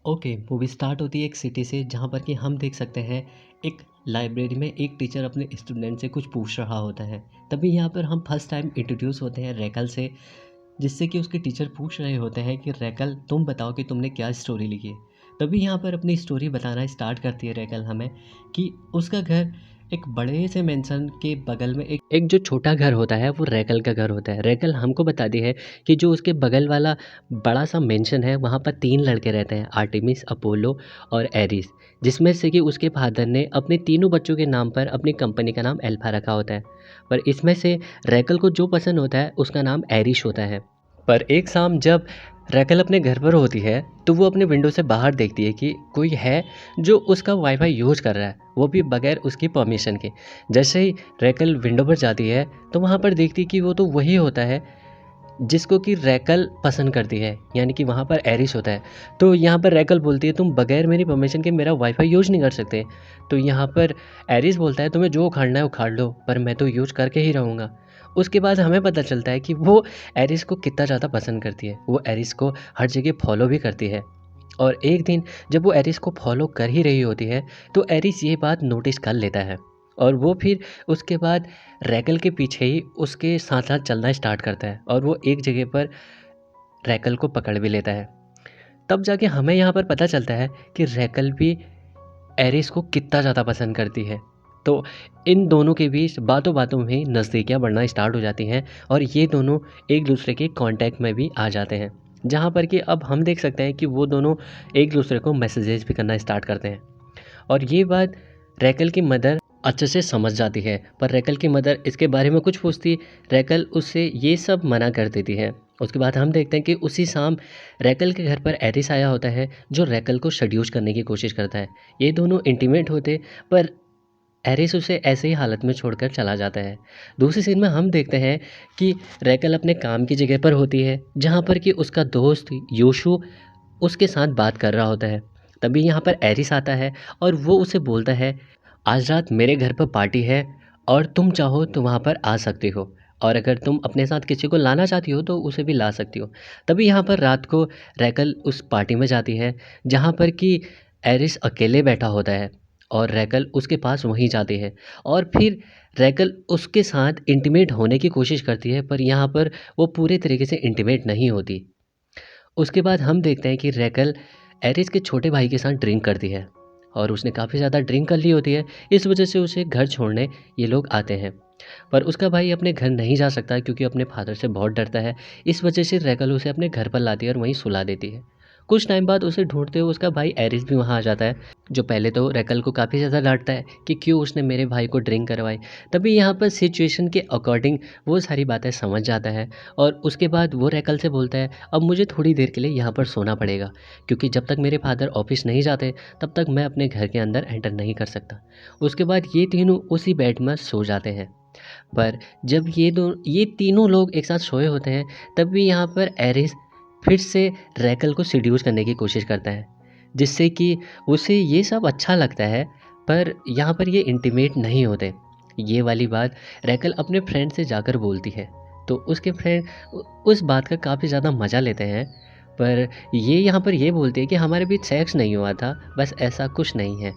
Okay, movie start होती है एक सिटी से जहाँ पर कि हम देख सकते हैं एक लाइब्रेरी में एक टीचर अपने स्टूडेंट से कुछ पूछ रहा होता है। तभी यहाँ पर हम फर्स्ट टाइम इंट्रोड्यूस होते हैं रैकल से, जिससे कि उसके टीचर पूछ रहे होते हैं कि रैकल तुम बताओ कि तुमने क्या स्टोरी लिखी है। तभी यहाँ पर अपनी स्टोरी बताना स्टार्ट करती है रैकल हमें कि उसका घर एक बड़े से मेंशन के बगल में एक एक जो छोटा घर होता है वो रैकल का घर होता है। रैकल हमको बताती है कि जो उसके बगल वाला बड़ा सा मेंशन है वहाँ पर 3 लड़के रहते हैं, आर्टेमिस, अपोलो और एरिस, जिसमें से कि उसके फादर ने अपने तीनों बच्चों के नाम पर अपनी कंपनी का नाम अल्फा रखा होता है। पर इसमें से रैकल को जो पसंद होता है उसका नाम एरिश होता है। पर एक शाम जब रैकल अपने घर पर होती है तो वो अपने विंडो से बाहर देखती है कि कोई है जो उसका वाईफाई यूज़ कर रहा है, वो भी बगैर उसकी परमिशन के। जैसे ही रैकल विंडो पर जाती है तो वहाँ पर देखती कि वो तो वही होता है जिसको कि रैकल पसंद करती है, यानी कि वहाँ पर एरिस होता है। तो यहाँ पर रैकल बोलती है तुम बगैर मेरी परमिशन के मेरा वाईफाई यूज़ नहीं कर सकते। तो यहाँ पर एरिस बोलता है तुम्हें जो उखाड़ना है उखाड़ लो, पर मैं तो यूज़ करके ही रहूँगा। उसके बाद हमें पता चलता है कि वो एरिस को कितना ज़्यादा पसंद करती है। वो एरिस को हर जगह फॉलो भी करती है। और एक दिन जब वो एरिस को फॉलो कर ही रही होती है तो एरिस ये बात नोटिस कर लेता है और वो फिर उसके बाद रैकल के पीछे ही उसके साथ साथ चलना स्टार्ट करता है और वो एक जगह पर रैकल को पकड़ भी लेता है। तब जाके हमें यहाँ पर पता चलता है कि रैकल भी एरिस को कितना ज़्यादा पसंद करती है। तो इन दोनों के बीच बातों बातों में ही नज़दीकियाँ बढ़ना स्टार्ट हो जाती हैं और ये दोनों एक दूसरे के कांटेक्ट में भी आ जाते हैं, जहाँ पर कि अब हम देख सकते हैं कि वो दोनों एक दूसरे को मैसेजेस भी करना स्टार्ट करते हैं। और ये बात रैकल की मदर अच्छे से समझ जाती है, पर रैकल की मदर इसके बारे में कुछ पूछती, रैकल उससे ये सब मना कर देती है। उसके बाद हम देखते हैं कि उसी शाम रैकल के घर पर एरिस आया होता है जो रैकल को सेड्यूस करने की कोशिश करता है। ये दोनों इंटीमेट होते, पर एरिस उसे ऐसे ही हालत में छोड़कर चला जाता है। दूसरी सीन में हम देखते हैं कि रैकल अपने काम की जगह पर होती है जहाँ पर कि उसका दोस्त योशु उसके साथ बात कर रहा होता है। तभी यहाँ पर एरिस आता है और वो उसे बोलता है आज रात मेरे घर पर पार्टी है और तुम चाहो तो वहाँ पर आ सकती हो, और अगर तुम अपने साथ किसी को लाना चाहती हो तो उसे भी ला सकती हो। तभी यहाँ पर रात को रैकल उस पार्टी में जाती है जहाँ पर कि एरिस अकेले बैठा होता है और रैकल उसके पास वहीं जाती है और फिर रैकल उसके साथ इंटीमेट होने की कोशिश करती है, पर यहाँ पर वो पूरे तरीके से इंटीमेट नहीं होती। उसके बाद हम देखते हैं कि रैकल एरिस के छोटे भाई के साथ ड्रिंक करती है और उसने काफ़ी ज़्यादा ड्रिंक कर ली होती है। इस वजह से उसे घर छोड़ने ये लोग आते हैं, पर उसका भाई अपने घर नहीं जा सकता क्योंकि अपने फादर से बहुत डरता है। इस वजह से रैकल उसे अपने घर पर लाती है और वहीं सुला देती है। कुछ टाइम बाद उसे ढूंढते हुए उसका भाई एरिस भी वहाँ आ जाता है, जो पहले तो रैकल को काफ़ी ज़्यादा डांटता है कि क्यों उसने मेरे भाई को ड्रिंक करवाई। तभी यहाँ पर सिचुएशन के अकॉर्डिंग वो सारी बातें समझ जाता है और उसके बाद वो रैकल से बोलता है अब मुझे थोड़ी देर के लिए यहाँ पर सोना पड़ेगा, क्योंकि जब तक मेरे फादर ऑफिस नहीं जाते तब तक मैं अपने घर के अंदर एंटर नहीं कर सकता। उसके बाद ये तीनों उसी बेड में सो जाते हैं। पर जब ये तीनों लोग एक साथ सोए होते हैं तब भी यहाँ पर एरिस फिर से रैकल को सीड्यूस करने की कोशिश करता है, जिससे कि उसे ये सब अच्छा लगता है, पर यहाँ पर ये इंटीमेट नहीं होते। ये वाली बात रैकल अपने फ्रेंड से जाकर बोलती है तो उसके फ्रेंड उस बात का काफ़ी ज़्यादा मज़ा लेते हैं, पर ये यहाँ पर ये बोलती है कि हमारे बीच सेक्स नहीं हुआ था, बस ऐसा कुछ नहीं है।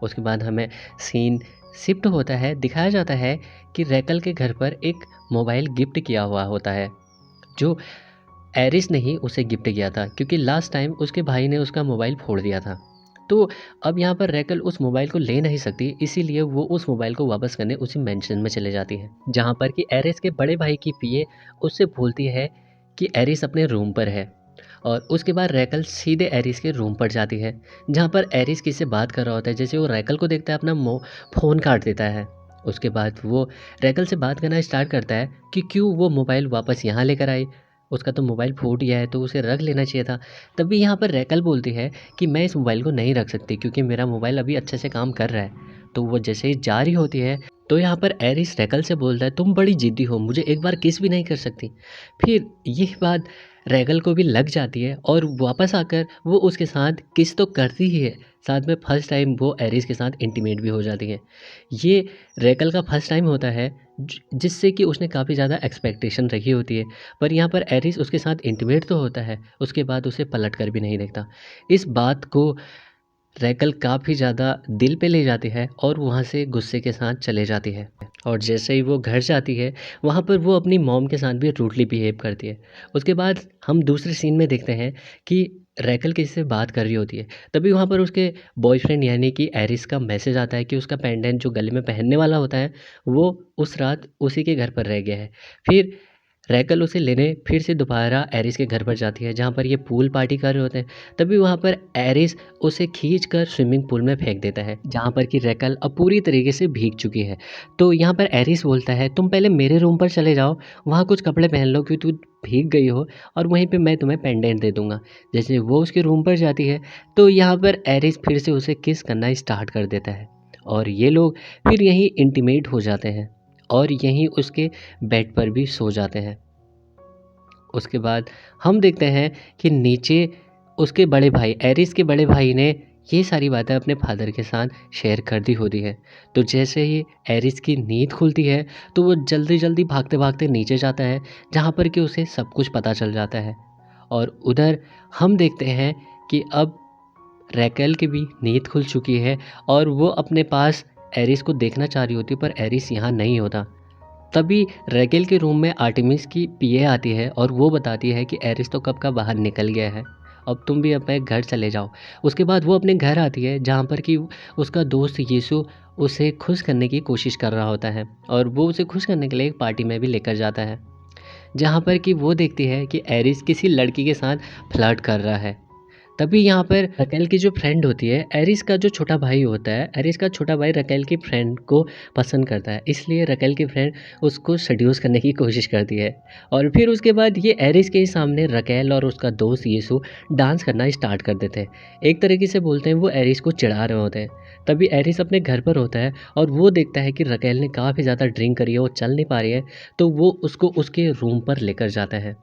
उसके बाद हमें सीन शिफ्ट होता है, दिखाया जाता है कि रैकल के घर पर एक मोबाइल गिफ्ट किया हुआ होता है, जो एरिस ने ही उसे गिफ्ट किया था क्योंकि लास्ट टाइम उसके भाई ने उसका मोबाइल फोड़ दिया था। तो अब यहाँ पर रैकल उस मोबाइल को ले नहीं सकती, इसीलिए वो उस मोबाइल को वापस करने उसी मेंशन में चले जाती है, जहाँ पर कि एरिस के बड़े भाई की पीए उससे बोलती है कि एरिस अपने रूम पर है। और उसके बाद रैकल सीधे एरिस के रूम पर जाती है, जहाँ पर एरिस किसी से बात कर रहा होता है। जैसे वो रैकल को देखता है अपना फ़ोन काट देता है। उसके बाद वो रैकल से बात करना स्टार्ट करता है कि क्यों वो मोबाइल वापस यहाँ लेकर आई, उसका तो मोबाइल फूट गया है तो उसे रख लेना चाहिए था। तभी यहाँ पर रैकल बोलती है कि मैं इस मोबाइल को नहीं रख सकती क्योंकि मेरा मोबाइल अभी अच्छे से काम कर रहा है। तो वो जैसे ही जा रही होती है तो यहाँ पर एरिस रैकल से बोलता है तुम बड़ी ज़िद्दी हो, मुझे एक बार किस भी नहीं कर सकती। फिर ये बात रैकल को भी लग जाती है और वापस आकर वो उसके साथ किस तो करती ही है, साथ में फर्स्ट टाइम वो एरिस के साथ इंटीमेट भी हो जाती है। ये रैकल का फर्स्ट टाइम होता है जिससे कि उसने काफ़ी ज़्यादा एक्सपेक्टेशन रखी होती है, पर यहाँ पर एरिस उसके साथ इंटीमेट तो होता है, उसके बाद उसे पलट कर भी नहीं देखता। इस बात को रैकल काफ़ी ज़्यादा दिल पे ले जाती है और वहाँ से गुस्से के साथ चले जाती है। और जैसे ही वो घर जाती है, वहाँ पर वो अपनी मॉम के साथ भी रूडली बिहेव करती है। उसके बाद हम दूसरे सीन में देखते हैं कि रैकल किसी से बात कर रही होती है। तभी वहाँ पर उसके बॉयफ्रेंड यानी कि एरिस का मैसेज आता है कि उसका पेंडेंट जो गले में पहनने वाला होता है, वो उस रात उसी के घर पर रह गया है। फिर रैकल उसे लेने फिर से दोबारा एरिस के घर पर जाती है, जहाँ पर ये पूल पार्टी कर रहे होते हैं। तभी वहाँ पर एरिस उसे खींचकर स्विमिंग पूल में फेंक देता है, जहाँ पर कि रैकल अब पूरी तरीके से भीग चुकी है। तो यहाँ पर एरिस बोलता है, तुम पहले मेरे रूम पर चले जाओ, वहाँ कुछ कपड़े पहन लो क्योंकि तू भीग गई हो, और वहीं पे मैं तुम्हें पेंडेंट दे दूँगा। जैसे वो उसके रूम पर जाती है, तो यहाँ पर एरिस फिर से उसे किस करना स्टार्ट कर देता है और ये लोग फिर यहीं इंटीमेट हो जाते हैं और यहीं उसके बेड पर भी सो जाते हैं। उसके बाद हम देखते हैं कि नीचे उसके बड़े भाई एरिस के बड़े भाई ने ये सारी बातें अपने फादर के साथ शेयर कर दी होती है। तो जैसे ही एरिस की नींद खुलती है, तो वो जल्दी-जल्दी भागते-भागते नीचे जाता है, जहाँ पर कि उसे सब कुछ पता चल जाता है। और उधर हम देखते हैं कि अब रैकेल की भी नींद खुल चुकी है और वो अपने पास एरिस को देखना चाह रही होती है, पर एरिस यहाँ नहीं होता। तभी रैकेल के रूम में आर्टेमिस की पीए आती है और वो बताती है कि एरिस तो कब का बाहर निकल गया है, अब तुम भी अपने घर चले जाओ। उसके बाद वो अपने घर आती है, जहाँ पर कि उसका दोस्त यीशु उसे खुश करने की कोशिश कर रहा होता है और वो उसे खुश करने के लिए एक पार्टी में भी लेकर जाता है, जहाँ पर कि वो देखती है कि एरिस किसी लड़की के साथ फ्लर्ट कर रहा है। तभी यहाँ पर रकेल की जो फ्रेंड होती है, एरिस का जो छोटा भाई होता है, एरिस का छोटा भाई रकेल की फ्रेंड को पसंद करता है, इसलिए रकेल की फ्रेंड उसको सेड्यूस करने की कोशिश करती है। और फिर उसके बाद ये एरिस के ही सामने रकेल और उसका दोस्त यीशु डांस करना स्टार्ट कर देते हैं। एक तरीके से बोलते हैं वो एरिस को चिढ़ा रहे होते हैं। तभी एरिस अपने घर पर होता है और वो देखता है कि रकेल ने काफ़ी ज़्यादा ड्रिंक करी है, वो चल नहीं पा रही है, तो वो उसको उसके रूम पर लेकर जाता है,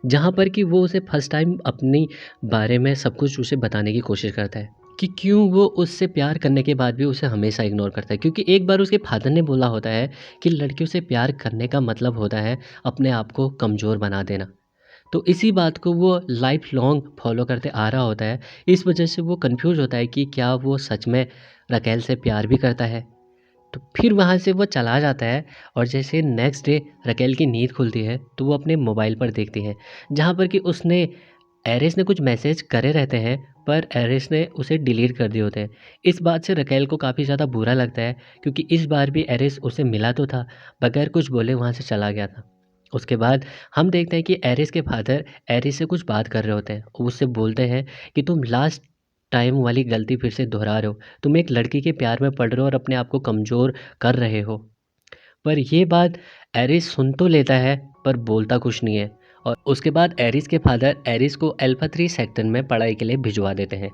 जहाँ पर कि वो उसे फर्स्ट टाइम अपनी बारे में सब कुछ उसे बताने की कोशिश करता है कि क्यों वो उससे प्यार करने के बाद भी उसे हमेशा इग्नोर करता है, क्योंकि एक बार उसके फादर ने बोला होता है कि लड़कियों से प्यार करने का मतलब होता है अपने आप को कमज़ोर बना देना। तो इसी बात को वो लाइफ लॉन्ग फॉलो करते आ रहा होता है। इस वजह से वो कंफ्यूज होता है कि क्या वो सच में रकेल से प्यार भी करता है। तो फिर वहाँ से वो चला जाता है और जैसे नेक्स्ट डे रकेल की नींद खुलती है, तो वो अपने मोबाइल पर देखती है, जहाँ पर कि उसने एरिस ने कुछ मैसेज करे रहते हैं, पर एरिस ने उसे डिलीट कर दिए होते हैं। इस बात से रकेल को काफ़ी ज़्यादा बुरा लगता है, क्योंकि इस बार भी एरिस उसे मिला तो था, बगैर कुछ बोले वहाँ से चला गया था। उसके बाद हम देखते हैं कि एरिस के फादर एरिस से कुछ बात कर रहे होते हैं। वो उससे बोलते हैं कि तुम लास्ट टाइम वाली गलती फिर से दोहरा रहे हो। तुम एक लड़की के प्यार में पड़ रहे हो और अपने आप को कमज़ोर कर रहे हो। पर ये बात एरिस सुन तो लेता है, पर बोलता कुछ नहीं है। और उसके बाद एरिस के फादर एरिस को अल्फा 3 सेक्टर में पढ़ाई के लिए भिजवा देते हैं।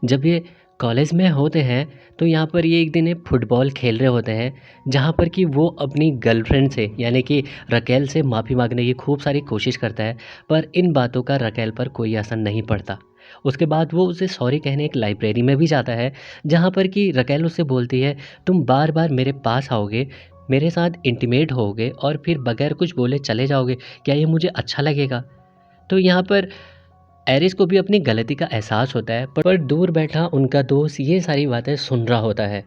जब ये कॉलेज में होते हैं, तो यहाँ पर ये एक दिन ये फुटबॉल खेल रहे होते हैं, जहाँ पर कि वो अपनी गर्लफ्रेंड से यानी कि रकेल से माफ़ी मांगने की खूब सारी कोशिश करता है, पर इन बातों का रकेल पर कोई असर नहीं पड़ता। उसके बाद वो उसे सॉरी कहने एक लाइब्रेरी में भी जाता है, जहाँ पर कि रकेल उससे बोलती है, तुम बार बार मेरे पास आओगे, मेरे साथ इंटीमेट होगे और फिर बगैर कुछ बोले चले जाओगे, क्या ये मुझे अच्छा लगेगा? तो यहाँ पर एरिस को भी अपनी गलती का एहसास होता है, पर दूर बैठा उनका दोस्त ये सारी बातें सुन रहा होता है।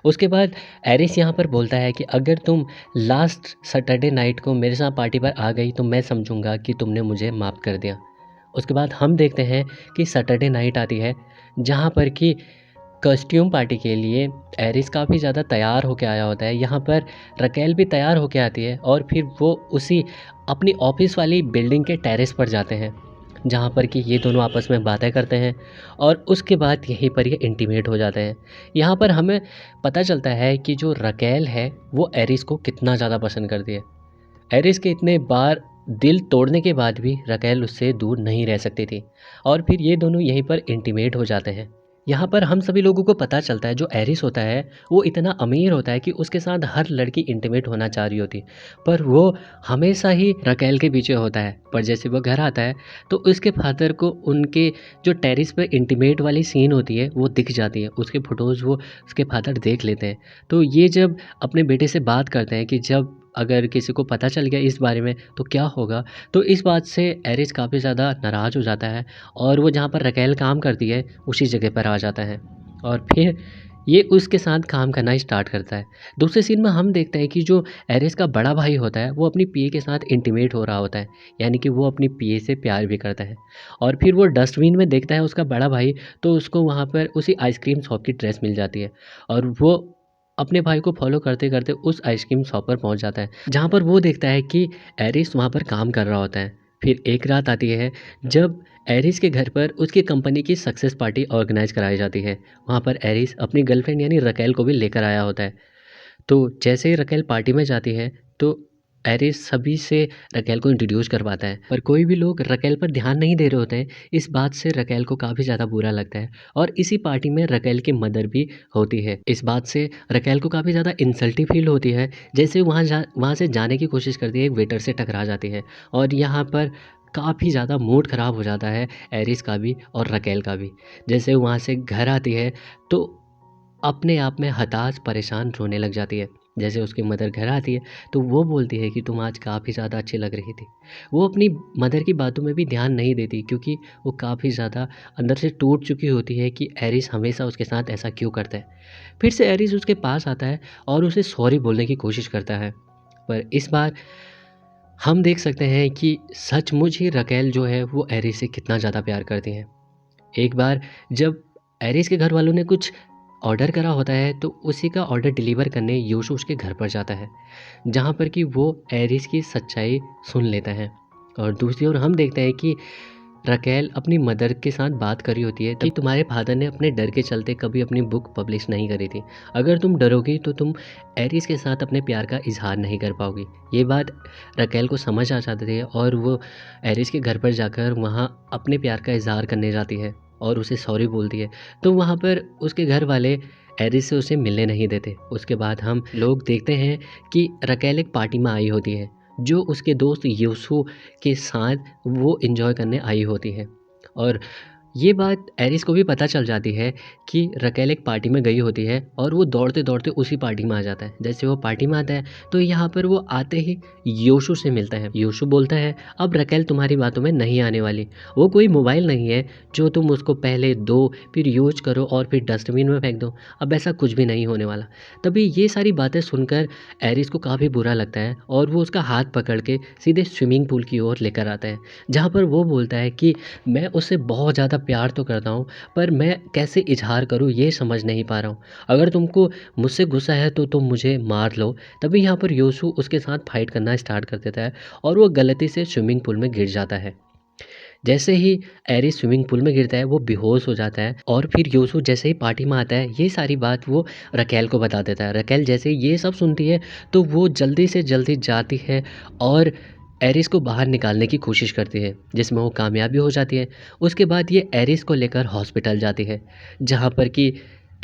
उसके बाद एरिस यहाँ पर बोलता है कि अगर तुम लास्ट सैटरडे नाइट को मेरे साथ पार्टी पर आ गई, तो मैं समझूंगा कि तुमने मुझे माफ़ कर दिया। उसके बाद हम देखते हैं कि सैटरडे नाइट आती है, जहाँ पर कि कॉस्ट्यूम पार्टी के लिए एरिस काफ़ी ज़्यादा तैयार होके आया होता है। यहाँ पर रकेल भी तैयार होके आती है और फिर वो उसी अपनी ऑफिस वाली बिल्डिंग के टेरेस पर जाते हैं, जहाँ पर कि ये दोनों आपस में बातें करते हैं और उसके बाद यहीं पर ये इंटीमेट हो जाते हैं। यहाँ पर हमें पता चलता है कि जो रकेल है वो एरिस को कितना ज़्यादा पसंद करती है। एरिस के इतने बार दिल तोड़ने के बाद भी रकेल उससे दूर नहीं रह सकती थी और फिर ये दोनों यहीं पर इंटीमेट हो जाते हैं। यहाँ पर हम सभी लोगों को पता चलता है जो एरिस होता है वो इतना अमीर होता है कि उसके साथ हर लड़की इंटीमेट होना चाह रही होती है, पर वो हमेशा ही रकेल के पीछे होता है। पर जैसे वो घर आता है तो उसके फादर को उनके जो टेरिस पे इंटीमेट वाली सीन होती है वो दिख जाती है, उसके फ़ोटोज़ वो उसके फादर देख लेते हैं। तो ये जब अपने बेटे से बात करते हैं कि जब अगर किसी को पता चल गया इस बारे में तो क्या होगा, तो इस बात से एरिस काफ़ी ज़्यादा नाराज़ हो जाता है और वो जहाँ पर रकेल काम करती है उसी जगह पर आ जाता है और फिर ये उसके साथ काम करना स्टार्ट करता है। दूसरे सीन में हम देखते हैं कि जो एरिस का बड़ा भाई होता है वो अपनी पीए के साथ इंटीमेट हो रहा होता है, यानी कि वो अपनी पीए से प्यार भी करता है। और फिर वो डस्टबिन में देखता है उसका बड़ा भाई, तो उसको वहाँ पर उसी आइसक्रीम शॉप की ड्रेस मिल जाती है और वो अपने भाई को फॉलो करते करते उस आइसक्रीम शॉप पर पहुँच जाता है, जहाँ पर वो देखता है कि एरिस वहाँ पर काम कर रहा होता है। फिर एक रात आती है जब एरिस के घर पर उसकी कंपनी की सक्सेस पार्टी ऑर्गेनाइज़ कराई जाती है। वहाँ पर एरिस अपनी गर्लफ्रेंड यानी रकेल को भी लेकर आया होता है। तो जैसे ही रकेल पार्टी में जाती है तो एरिस सभी से रकेल को इंट्रोड्यूस करवाता है, पर कोई भी लोग रकेल पर ध्यान नहीं दे रहे होते हैं। इस बात से रकेल को काफ़ी ज़्यादा बुरा लगता है और इसी पार्टी में रकेल की मदर भी होती है। इस बात से रकेल को काफ़ी ज़्यादा इंसल्टी फील होती है। जैसे वहाँ से जाने की कोशिश करती है, एक वेटर से टकरा जाती है और यहाँ पर काफ़ी ज़्यादा मूड ख़राब हो जाता है एरिस का भी और रकेल का भी। जैसे वहाँ से घर आती है तो अपने आप में हताश, परेशान रोने लग जाती है। जैसे उसकी मदर घर आती है तो वो बोलती है कि तुम आज काफ़ी ज़्यादा अच्छी लग रही थी। वो अपनी मदर की बातों में भी ध्यान नहीं देती क्योंकि वो काफ़ी ज़्यादा अंदर से टूट चुकी होती है कि एरिस हमेशा उसके साथ ऐसा क्यों करता है। फिर से एरिस उसके पास आता है और उसे सॉरी बोलने की कोशिश करता है। पर इस बार हम देख सकते हैं कि सचमुच ही रकेल जो है वो एरिस से कितना ज़्यादा प्यार करती है। एक बार जब एरिस के घर वालों ने कुछ ऑर्डर करा होता है तो उसी का ऑर्डर डिलीवर करने योशु उसके घर पर जाता है, जहाँ पर कि वो एरिस की सच्चाई सुन लेता है। और दूसरी ओर हम देखते हैं कि रकेल अपनी मदर के साथ बात करी होती है कि तुम्हारे फादर ने अपने डर के चलते कभी अपनी बुक पब्लिश नहीं करी थी। अगर तुम डरोगी तो तुम एरिस के साथ अपने प्यार का इजहार नहीं कर पाओगी। ये बात रकेल को समझ आ जाती है और वो एरिस के घर पर जाकर वहाँ अपने प्यार का इजहार करने जाती है और उसे सॉरी बोलती है। तो वहाँ पर उसके घर वाले एरिस से उसे मिलने नहीं देते। उसके बाद हम लोग देखते हैं कि रकेल एक पार्टी में आई होती है जो उसके दोस्त यूसु के साथ वो एंजॉय करने आई होती है और ये बात एरिस को भी पता चल जाती है कि रकेल एक पार्टी में गई होती है और वो दौड़ते-दौड़ते उसी पार्टी में आ जाता है। जैसे वो पार्टी में आता है तो यहाँ पर वो आते ही योशु से मिलता है। योशु बोलता है अब रकेल तुम्हारी बातों में नहीं आने वाली। वो कोई मोबाइल नहीं है जो तुम उसको पहले दो फिर यूज़ करो और फिर डस्टबिन में फेंक दो। अब ऐसा कुछ भी नहीं होने वाला। तभी ये सारी बातें सुनकर एरिस को काफ़ी बुरा लगता है और वो उसका हाथ पकड़ के सीधे स्विमिंग पूल की ओर लेकर आता है। जहाँ पर वो बोलता है कि मैं उससे बहुत ज़्यादा प्यार तो करता हूँ, पर मैं कैसे इज़हार करूँ ये समझ नहीं पा रहा हूँ। अगर तुमको मुझसे गुस्सा है तो तुम मुझे मार लो। तभी यहाँ पर योशु उसके साथ फाइट करना स्टार्ट कर देता है और वो गलती से स्विमिंग पूल में गिर जाता है। जैसे ही एरिस स्विमिंग पूल में गिरता है वो बेहोश हो जाता है और फिर योशु जैसे ही पार्टी में आता है ये सारी बात वो रकेल को बता देता है। रकेल जैसे ही ये सब सुनती है तो वो जल्दी से जल्दी जाती है और एरिस को बाहर निकालने की कोशिश करती है, जिसमें वो कामयाब भी हो जाती है। उसके बाद ये एरिस को लेकर हॉस्पिटल जाती है, जहाँ पर कि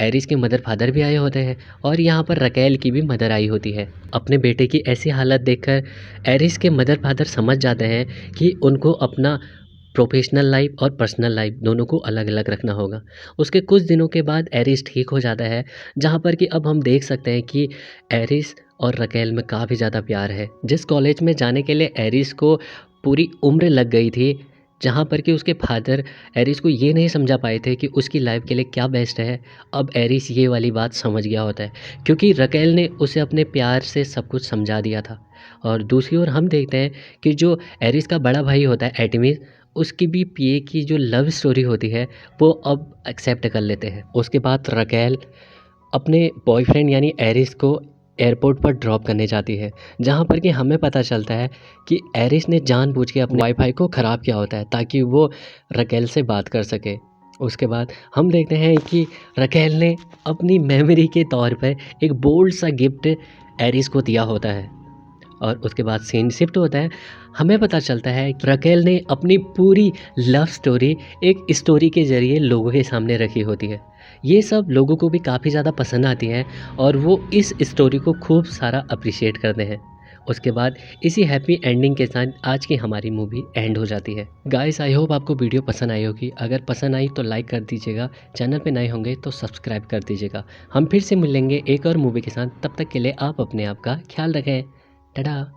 एरिस के मदर फादर भी आए होते हैं और यहाँ पर रकेल की भी मदर आई होती है। अपने बेटे की ऐसी हालत देखकर एरिस के मदर फादर समझ जाते हैं कि उनको अपना प्रोफेशनल लाइफ और पर्सनल लाइफ दोनों को अलग-अलग रखना होगा। उसके कुछ दिनों के बाद एरिस ठीक हो जाता है, जहाँ पर कि अब हम देख सकते हैं कि एरिस और रकेल में काफ़ी ज़्यादा प्यार है। जिस कॉलेज में जाने के लिए एरिस को पूरी उम्र लग गई थी, जहाँ पर कि उसके फादर एरिस को ये नहीं समझा पाए थे कि उसकी लाइफ के लिए क्या बेस्ट है, अब एरिस ये वाली बात समझ गया होता है, क्योंकि रकेल ने उसे अपने प्यार से सब कुछ समझा दिया था। और दूसरी ओर हम देखते हैं कि जो एरिस का बड़ा भाई होता है एटिमिस, उसकी भी पीए की जो लव स्टोरी होती है, वो अब एक्सेप्ट कर लेते हैं। उसके बाद रकेल अपने बॉयफ्रेंड यानी एरिस को एयरपोर्ट पर ड्रॉप करने जाती है, जहाँ पर कि हमें पता चलता है कि एरिस ने जानबूझ के अपने वाईफ़ाई को ख़राब किया होता है ताकि वो रकेल से बात कर सके। उसके बाद हम देखते हैं कि रकेल ने अपनी मेमोरी के तौर पे एक बोल्ड सा गिफ्ट एरिस को दिया होता है और उसके बाद सीन शिफ्ट होता है। हमें पता चलता है कि रकेल ने अपनी पूरी लव स्टोरी एक स्टोरी के ज़रिए लोगों के सामने रखी होती है। ये सब लोगों को भी काफ़ी ज़्यादा पसंद आती है और वो इस स्टोरी को खूब सारा एप्रिशिएट करते हैं। उसके बाद इसी हैप्पी एंडिंग के साथ आज की हमारी मूवी एंड हो जाती है। गाइस आई होप आपको वीडियो पसंद आई होगी। अगर पसंद आई तो लाइक कर दीजिएगा, चैनल पे नए होंगे तो सब्सक्राइब कर दीजिएगा। हम फिर से मिलेंगे एक और मूवी के साथ, तब तक के लिए आप अपने आप का ख्याल रखें। टाटा।